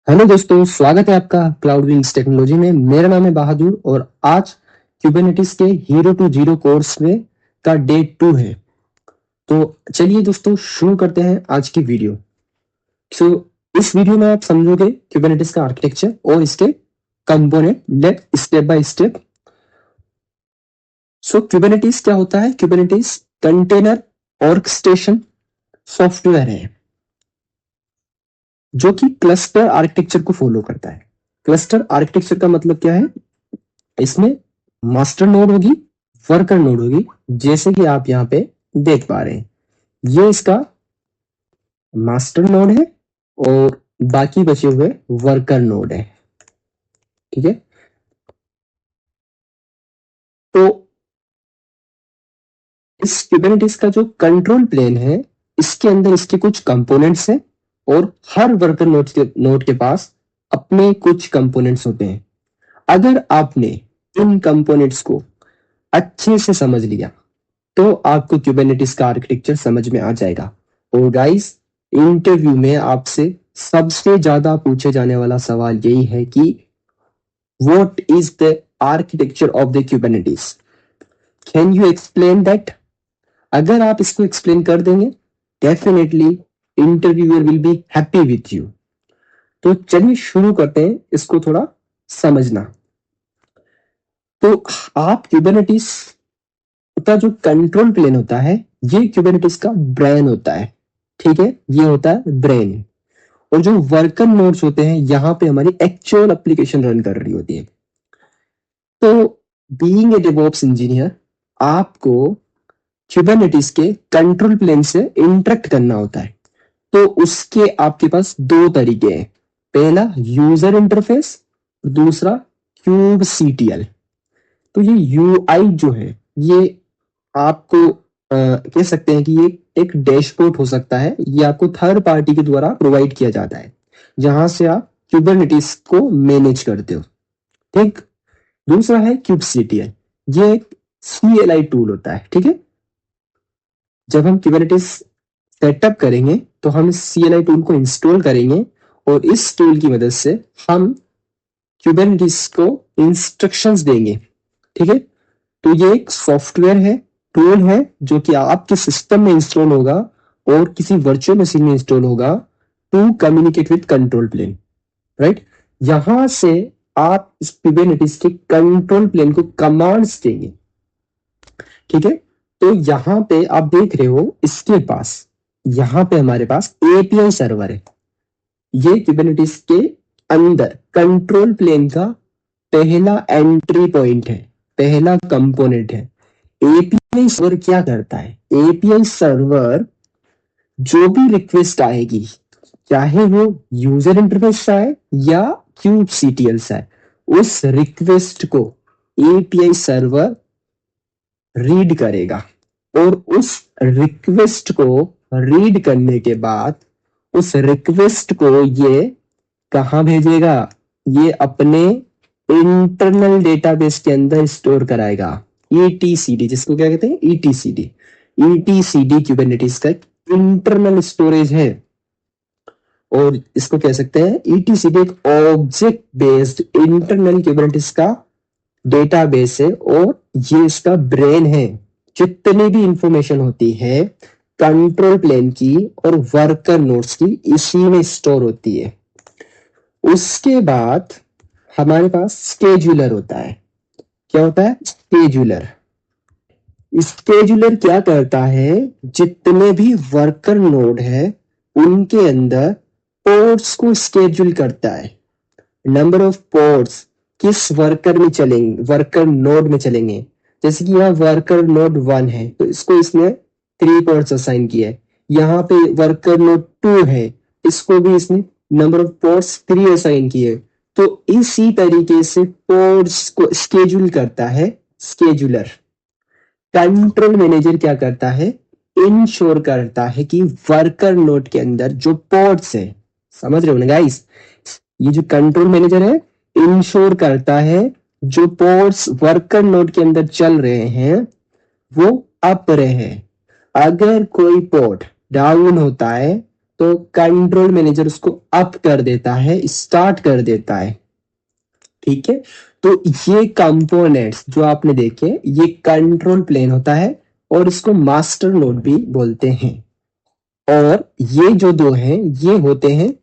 Hello दोस्तों, स्वागत है आपका क्लाउड विंग्स टेक्नोलॉजी में। मेरा नाम है बहादुर और आज क्यूबरनेटिस के हीरो टू जीरो कोर्स में का डे 2 है। तो चलिए दोस्तों शुरू करते हैं आज की वीडियो। सो इस वीडियो में आप समझोगे क्यूबरनेटिस का आर्किटेक्चर और इसके component. Let step by step. So Kubernetes क्या होता है? क्यूबरनेटिस कंटेनर ऑर्केस्ट्रेशन सॉफ्टवेयर है जो कि क्लस्टर आर्किटेक्चर को फॉलो करता है। क्लस्टर आर्किटेक्चर का मतलब क्या है? इसमें मास्टर नोड होगी, वर्कर नोड होगी, जैसे कि आप यहाँ पे देख पा रहे हैं। ये इसका मास्टर नोड है और बाकी बचे हुए वर्कर नोड है। ठीक है, तो इस कुबरनेटिस का जो कंट्रोल प्लेन है, इसके अंदर इसके कुछ कंपोनेंट्स हैं और हर वर्कर नोड के पास अपने कुछ कंपोनेंट्स होते हैं। अगर आपने इन कंपोनेंट्स को अच्छे से समझ लिया तो आपको क्यूबरनेटिस का आर्किटेक्चर समझ में आ जाएगा। और गाइस, इंटरव्यू में आपसे सबसे ज्यादा पूछे जाने वाला सवाल यही है कि what is the architecture of the Kubernetes? Can you explain that? अगर आप इसको एक्सप्लेन कर देंगे, definitely interviewer will be happy with you. तो चलिए शुरू करते हैं इसको थोड़ा समझना। तो आप क्यूबरनेटिस का जो कंट्रोल प्लेन होता है, ये क्यूबरनेटिस का ब्रेन होता है। ठीक है, ये होता है ब्रेन। और जो वर्कर नोड्स होते हैं, यहाँ पे हमारी एक्चुअल एप्लीकेशन रन कर रही होती है। तो बीइंग ए डेवऑप्स इंजीनियर, आपको क्यूबरनेटिस के कंट्रोल प्लेन से इंटरेक्ट करना होता है। तो उसके आपके पास दो तरीके हैं। पहला यूजर इंटरफेस, दूसरा क्यूब सीटीएल। तो ये यूआई जो है, ये आपको कह सकते हैं कि ये एक डैशबोर्ड हो सकता है। ये आपको थर्ड पार्टी के द्वारा प्रोवाइड किया जाता है, जहां से आप क्यूबरनेटिस को मैनेज करते हो। ठीक। दूसरा है क्यूबसीटीएल। ये एक सीएलआई टूल होता है। ठीक है, जब हम क्यूबरनेटिस सेटअप करेंगे तो हम इस सीएलआई टूल को इंस्टॉल करेंगे और इस टूल की मदद से हम क्यूबरनेटिस को इंस्ट्रक्शंस देंगे। ठीक है, तो ये एक सॉफ्टवेयर है, टूल है, जो कि आपके सिस्टम में इंस्टॉल होगा और किसी वर्चुअल मशीन में इंस्टॉल होगा to communicate with control plane. Right, यहां से आप इस क्यूबरनेटिस के कंट्रोल प्लेन को कमांड्स देंगे। ठीक है, तो यहां पे आप देख रहे हो, इसके पास यहां पे हमारे पास एपीआई सर्वर है। ये क्यूबरनेटिस के अंदर कंट्रोल प्लेन का पहला एंट्री पॉइंट है, पहला कंपोनेंट है। एपीआई सर्वर क्या करता है? एपीआई सर्वर जो भी रिक्वेस्ट आएगी, चाहे वो यूजर इंटरफेस से आए या क्यूब सीटीएल से आए, उस रिक्वेस्ट को एपीआई सर्वर रीड करेगा और उस रिक्वेस्ट को रीड करने के बाद उस रिक्वेस्ट को ये कहां भेजेगा? ये अपने इंटरनल डेटाबेस के अंदर स्टोर कराएगा। ईटीसीडी, जिसको क्या कहते हैं? ईटीसीडी। ईटीसीडी क्यूबरनेटिस का इंटरनल स्टोरेज है और इसको कह सकते हैं ईटीसीडी एक ऑब्जेक्ट बेस्ड इंटरनल क्यूबरनेटिस का डेटाबेस है और ये इसका ब्रेन है। जितनी भी इंफॉर्मेशन होती है कंट्रोल प्लेन की और वर्कर नोड्स की, इसी में स्टोर होती है। उसके बाद हमारे पास स्केड्यूलर होता है। क्या होता है? स्केड्यूलर। स्केड्यूलर क्या करता है? जितने भी वर्कर नोड है उनके अंदर पोर्ट्स को स्केड्यूल करता है। नंबर ऑफ पोर्ट्स किस वर्कर में चलेंगे, वर्कर नोड में चलेंगे। जैसे कि यहाँ वर्कर नोड 1 है तो इसको इसने 3 पोर्ट्स असाइन किया है। यहाँ पे वर्कर नोड 2 है, इसको भी इसने नंबर ऑफ पोर्ट्स 3 असाइन किए। तो इसी तरीके से पोर्ट्स को स्केड्यूल करता है स्केड्यूलर। कंट्रोल मैनेजर क्या करता है? इंश्योर करता है कि वर्कर नोड के अंदर जो पोर्ट्स है, समझ रहे हो ना गाइस? ये जो कंट्रोल मैनेजर है, इंश्योर करता है जो पोर्ट्स वर्कर नोड के अंदर चल रहे हैं वो अप रहे हैं। अगर कोई पोर्ट डाउन होता है तो कंट्रोल मैनेजर उसको अप कर देता है, स्टार्ट कर देता है। ठीक है, तो ये कंपोनेंट्स जो आपने देखे ये कंट्रोल प्लेन होता है और इसको मास्टर नोड भी बोलते हैं। और ये जो दो हैं ये होते हैं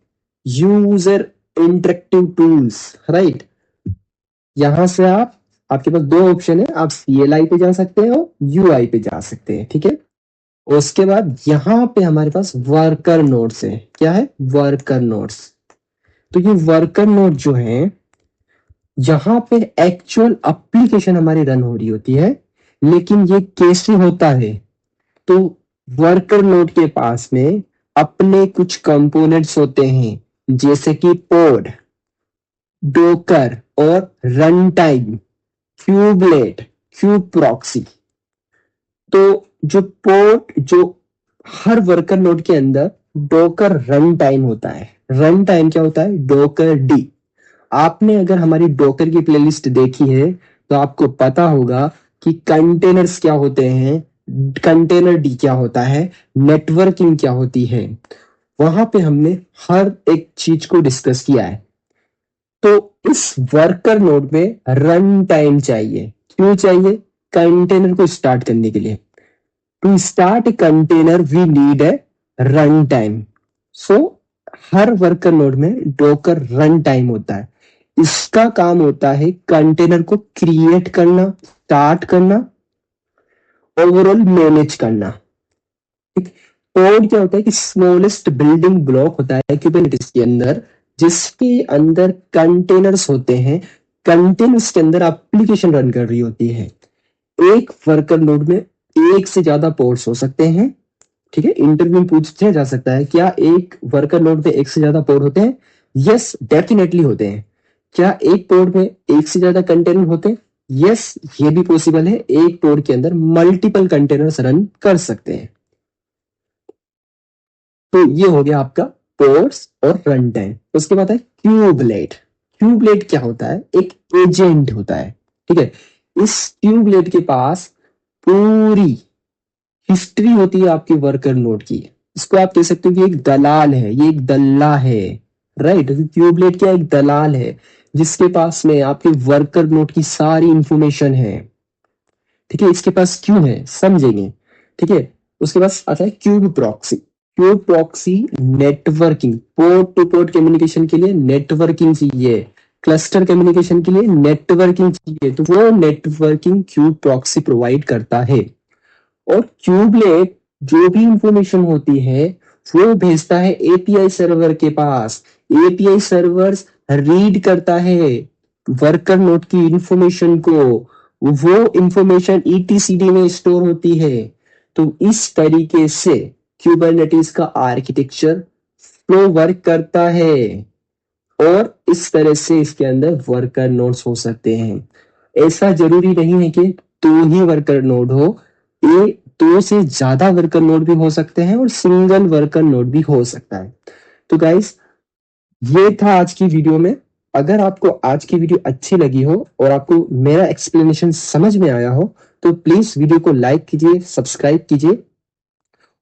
यूजर इंटरेक्टिव टूल्स, राइट। यहां से आपके पास दो ऑप्शन है, आप CLI पे जा सकते हैं और UI पे जा सकते हैं। ठीक है, उसके बाद यहाँ पे हमारे पास वर्कर नोड्स है। क्या है? Worker nodes. तो ये वर्कर नोड जो है यहाँ पे एक्चुअल एप्लीकेशन हमारी रन हो रही होती है, लेकिन ये कैसे होता है? तो वर्कर नोड के पास में अपने कुछ कंपोनेंट्स होते हैं, जैसे कि पोड, डोकर और run time, kubelet, cube proxy. तो जो हर वर्कर नोड के अंदर डोकर रन टाइम होता है। रन टाइम क्या होता है? Docker D. आपने अगर हमारी डोकर की प्लेलिस्ट देखी है तो आपको पता होगा कि कंटेनर्स क्या होते हैं, कंटेनर डी क्या होता है, नेटवर्किंग क्या होती है। वहां पे हमने हर एक चीज को डिस्कस किया है। तो इस वर्कर नोड में रन टाइम चाहिए। क्यों चाहिए? कंटेनर को स्टार्ट करने के लिए। To start container we need a run time. So हर वर्कर नोड में डोकर रन टाइम होता है। इसका काम होता है कंटेनर को क्रिएट करना, स्टार्ट करना, ओवरऑल मैनेज करना। पोड क्या होता है कि स्मॉलेस्ट बिल्डिंग ब्लॉक होता है कुबरनेटिस के अंदर, जिसके अंदर कंटेनर्स होते हैं। कंटेनर्स के अंदर एप्लीकेशन रन कर रही होती है। एक वर्कर नोड में एक से ज्यादा पोर्ट्स हो सकते हैं। ठीक है, इंटरव्यू पूछा जा सकता है क्या एक वर्कर नोड में एक से ज्यादा पोर्ट होते हैं? यस, डेफिनेटली होते हैं। क्या एक पोर्ट में एक से ज्यादा कंटेनर होते हैं? यस, ये भी पॉसिबल है। एक पोर्ट के अंदर मल्टीपल कंटेनर्स रन कर सकते हैं। तो ये हो गया आपका पोर्ट्स और रन टाइम। उसके बाद है क्यूबलेट। क्यूबलेट क्या होता है? एक एजेंट होता है। ठीक है, इस क्यूबलेट के पास पूरी हिस्ट्री होती है आपके वर्कर नोड की। इसको आप कह सकते हो कि एक दलाल है, ये एक दल्ला है, राइट। क्यूबलेट क्या? एक दलाल है जिसके पास में आपके वर्कर नोड की सारी इंफॉर्मेशन है। ठीक है, इसके पास क्यों है समझेंगे। ठीक है, उसके पास आता है cube proxy. Cube proxy networking, port two port communication के लिए नेटवर्किंग चाहिए, क्लस्टर कम्युनिकेशन के लिए नेटवर्किंग चाहिए, तो वो नेटवर्किंग क्यूब प्रॉक्सी प्रोवाइड करता है। और क्यूबलेट जो भी इंफॉर्मेशन होती है वो भेजता है एपीआई सर्वर के पास। एपीआई सर्वर रीड करता है वर्कर नोड की इंफॉर्मेशन को, वो इंफॉर्मेशन ईटीसीडी में स्टोर होती है। तो इस तरीके से क्यूबरनेटिस का आर्किटेक्चर फ्लो वर्क करता है और इस तरह से इसके अंदर वर्कर नोड्स हो सकते हैं। ऐसा जरूरी नहीं है कि दो ही वर्कर नोड हो, ये दो से ज्यादा वर्कर नोड भी हो सकते हैं और सिंगल वर्कर नोड भी हो सकता है। तो गाइस, ये था आज की वीडियो में। अगर आपको आज की वीडियो अच्छी लगी हो और आपको मेरा एक्सप्लेनेशन समझ में आया हो तो प्लीज वीडियो को लाइक कीजिए, सब्सक्राइब कीजिए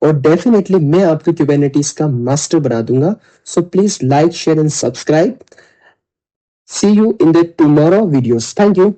और डेफिनेटली मैं आपको क्यूबरनेटिस का मास्टर बना दूंगा। So please like, share and subscribe. See you in the tomorrow videos. Thank you.